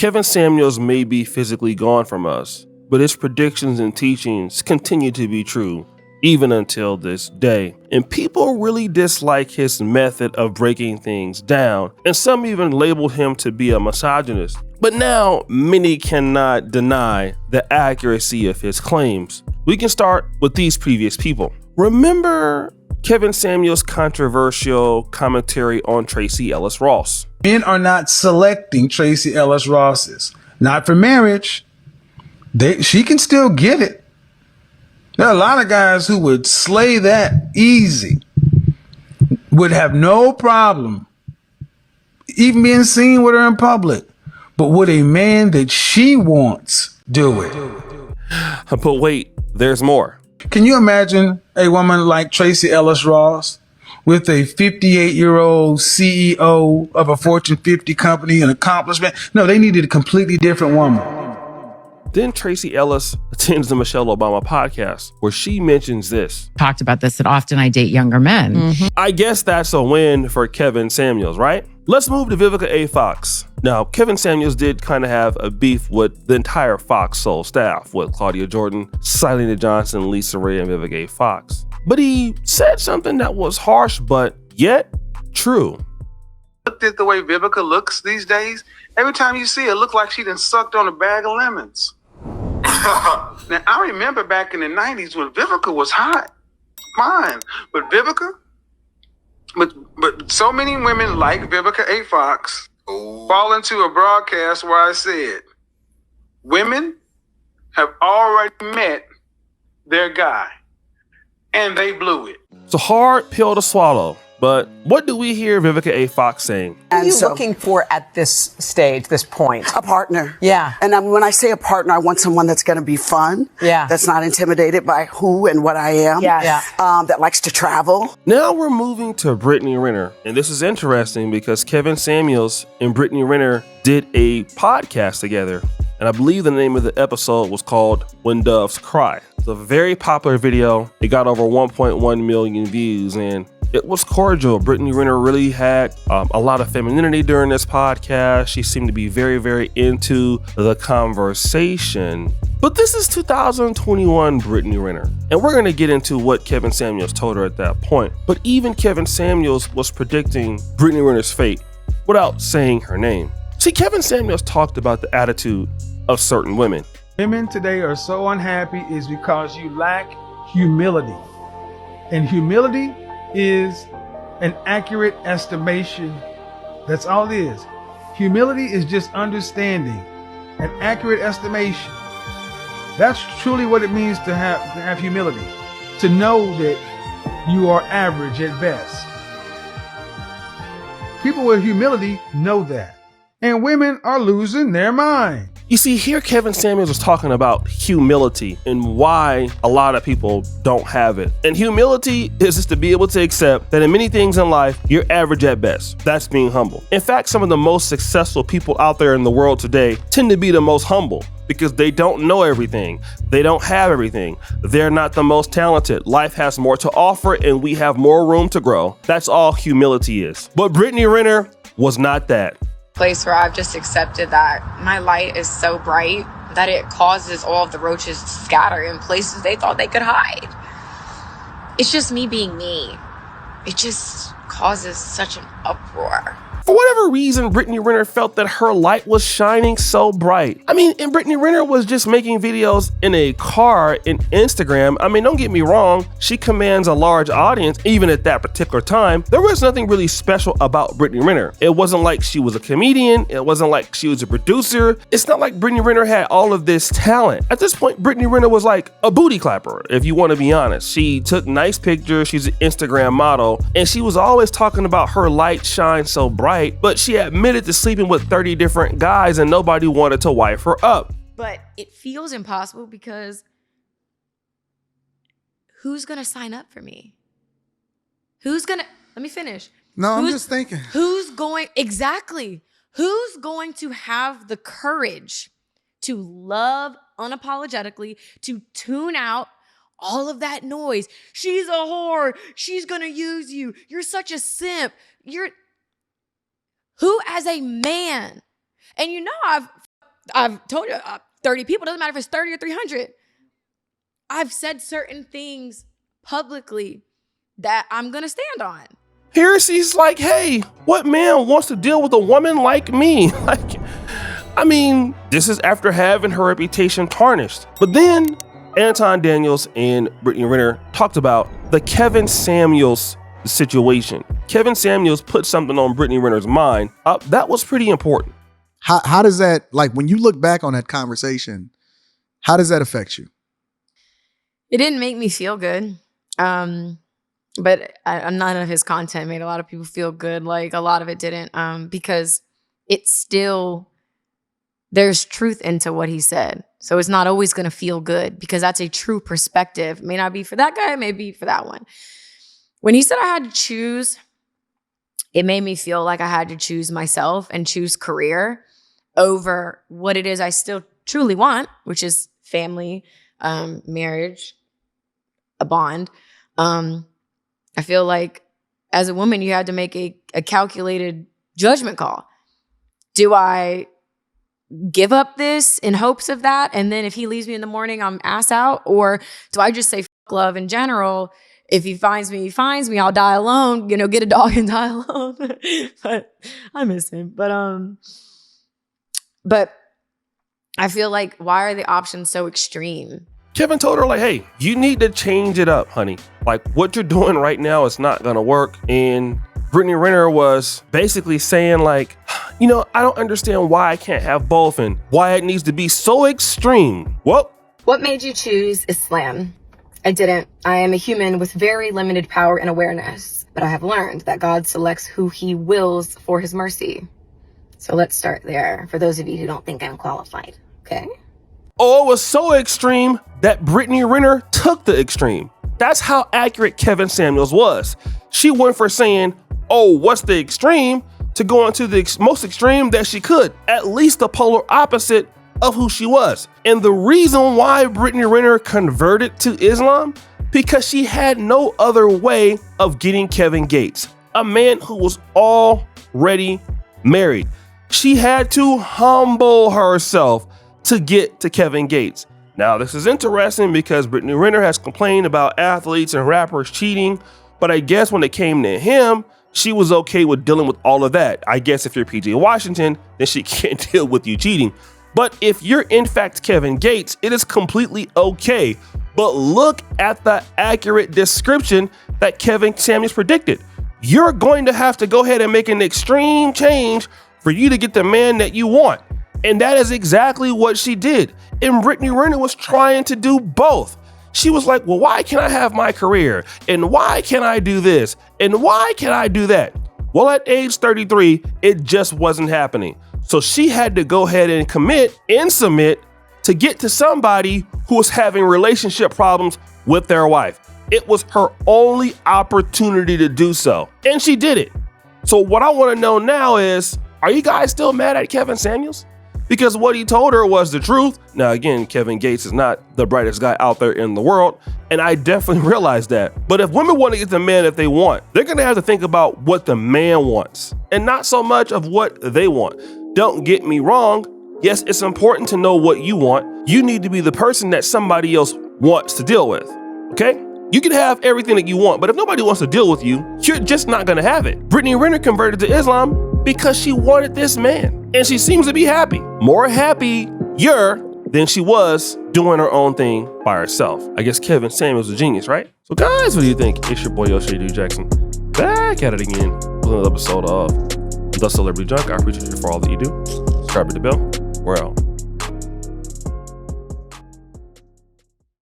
Kevin Samuels may be physically gone from us, but his predictions and teachings continue to be true, even until this day. And people really dislike his method of breaking things down, and some even labeled him to be a misogynist. But now, many cannot deny the accuracy of his claims. We can start with these previous people. Remember Kevin Samuels' controversial commentary on Tracy Ellis Ross? Men are not selecting Tracy Ellis Ross's. Not for marriage. She can still get it. There are a lot of guys who would slay that easy, would have no problem even being seen with her in public. But would a man that she wants do it? But wait, there's more. Can you imagine a woman like Tracy Ellis Ross with a 58-year-old CEO of a Fortune 50 company, an accomplishment? No, they needed a completely different woman. Then Tracy Ellis attends the Michelle Obama podcast, where she mentions this. Talked about this, that often I date younger men. Mm-hmm. I guess that's a win for Kevin Samuels, right? Let's move to Vivica A. Fox. Now, Kevin Samuels did kind of have a beef with the entire Fox Soul staff, with Claudia Jordan, Selena Johnson, Lisa Ray, and Vivica A. Fox. But he said something that was harsh, but yet true. Looked at the way Vivica looks these days. Every time you see her, it look like she done sucked on a bag of lemons. Now, I remember back in the 90s when Vivica was hot. Fine. But Vivica, but so many women like Vivica A. Fox fall into a broadcast where I said, women have already met their guy and they blew it. It's a hard pill to swallow. But what do we hear Vivica A. Fox saying? What are you looking for at this stage, this point? A partner. Yeah. And when I say a partner, I want someone that's going to be fun. Yeah. That's not intimidated by who and what I am. Yeah. That likes to travel. Now we're moving to Brittany Renner. And this is interesting because Kevin Samuels and Brittany Renner did a podcast together. And I believe the name of the episode was called When Doves Cry. It's a very popular video. It got over 1.1 million views, and it was cordial. Brittany Renner really had a lot of femininity during this podcast. She seemed to be very, very into the conversation. But this is 2021 Brittany Renner, and we're going to get into what Kevin Samuels told her at that point. But even Kevin Samuels was predicting Brittany Renner's fate without saying her name. See, Kevin Samuels talked about the attitude of certain women. Women today are so unhappy is because you lack humility. And humility is an accurate estimation. That's all it is. Humility is just understanding, an accurate estimation. That's truly what it means to have humility. To know that you are average at best. People with humility know that. And women are losing their mind. You see, here Kevin Samuels was talking about humility and why a lot of people don't have it. And humility is just to be able to accept that in many things in life, you're average at best. That's being humble. In fact, some of the most successful people out there in the world today tend to be the most humble because they don't know everything. They don't have everything. They're not the most talented. Life has more to offer and we have more room to grow. That's all humility is. But Brittany Renner was not that. Place where I've just accepted that my light is so bright that it causes all of the roaches to scatter in places they thought they could hide. It's just me being me. It just causes such an uproar. For whatever reason, Brittany Renner felt that her light was shining so bright. I mean, and Brittany Renner was just making videos in a car in Instagram. I mean, don't get me wrong, she commands a large audience, even at that particular time. There was nothing really special about Brittany Renner. It wasn't like she was a comedian. It wasn't like she was a producer. It's not like Brittany Renner had all of this talent. At this point, Brittany Renner was like a booty clapper, if you want to be honest. She took nice pictures. She's an Instagram model, and she was always talking about her light shine so bright. But she admitted to sleeping with 30 different guys and nobody wanted to wife her up. But it feels impossible because who's going to sign up for me? Let me finish. No, I'm just thinking. Who's going to have the courage to love unapologetically, to tune out all of that noise? She's a whore. She's going to use you. You're such a simp. Who as a man, and I've I've told you 30 people, doesn't matter if it's 30 or 300. I've said certain things publicly that I'm going to stand on. Here she's like, hey, what man wants to deal with a woman like me? This is after having her reputation tarnished. But then Anton Daniels and Brittany Renner talked about the Kevin Samuels situation. Kevin Samuels put something on Brittany Renner's mind. That was pretty important. How does that, like, when you look back on that conversation, how does that affect you? It didn't make me feel good. But none of his content made a lot of people feel good. Like, a lot of it didn't, because it's still, there's truth into what he said. So it's not always going to feel good because that's a true perspective. It may not be for that guy, it may be for that one. When he said I had to choose, it made me feel like I had to choose myself and choose career over what it is I still truly want, which is family, marriage, a bond. I feel like as a woman, you had to make a calculated judgment call. Do I give up this in hopes of that? And then if he leaves me in the morning, I'm ass out? Or do I just say fuck love in general? If he finds me, he finds me. I'll die alone, get a dog and die alone. But I miss him. But I feel like, why are the options so extreme? Kevin told her, like, hey, you need to change it up, honey. Like, what you're doing right now is not gonna work. And Brittany Renner was basically saying, like, I don't understand why I can't have both and why it needs to be so extreme. Well, What made you choose Islam? I didn't. I am a human with very limited power and awareness, but I have learned that God selects who he wills for his mercy. So let's start there, for those of you who don't think I'm qualified, okay? Oh, it was so extreme that Brittany Renner took the extreme. That's how accurate Kevin Samuels was. She went for saying, oh, what's the extreme, to go into the most extreme that she could, at least the polar opposite of who she was. And the reason why Brittany Renner converted to Islam, because she had no other way of getting Kevin Gates, a man who was already married. She had to humble herself to get to Kevin Gates. Now, this is interesting because Brittany Renner has complained about athletes and rappers cheating, but I guess when it came to him, she was okay with dealing with all of that. I guess if you're PJ Washington, then she can't deal with you cheating. But if you're in fact Kevin Gates, it is completely okay. But look at the accurate description that Kevin Samuels predicted. You're going to have to go ahead and make an extreme change for you to get the man that you want. And that is exactly what she did. And Brittany Renner was trying to do both. She was like, well, why can't I have my career? And why can't I do this? And why can't I do that? Well, at age 33, it just wasn't happening. So she had to go ahead and commit and submit to get to somebody who was having relationship problems with their wife. It was her only opportunity to do so. And she did it. So what I want to know now is, are you guys still mad at Kevin Samuels? Because what he told her was the truth. Now, again, Kevin Gates is not the brightest guy out there in the world, and I definitely realize that. But if women want to get the man that they want, they're going to have to think about what the man wants and not so much of what they want. Don't get me wrong. Yes, it's important to know what you want. You need to be the person that somebody else wants to deal with, okay? You can have everything that you want, but if nobody wants to deal with you, you're just not going to have it. Brittany Renner converted to Islam because she wanted this man, and she seems to be happy. More happier than she was doing her own thing by herself. I guess Kevin Samuels is a genius, right? So guys, what do you think? It's your boy, Yoshi Jackson, back at it again with another episode of The Celebrity Junk. I appreciate you for all that you do. Subscribe to the bell. We're out.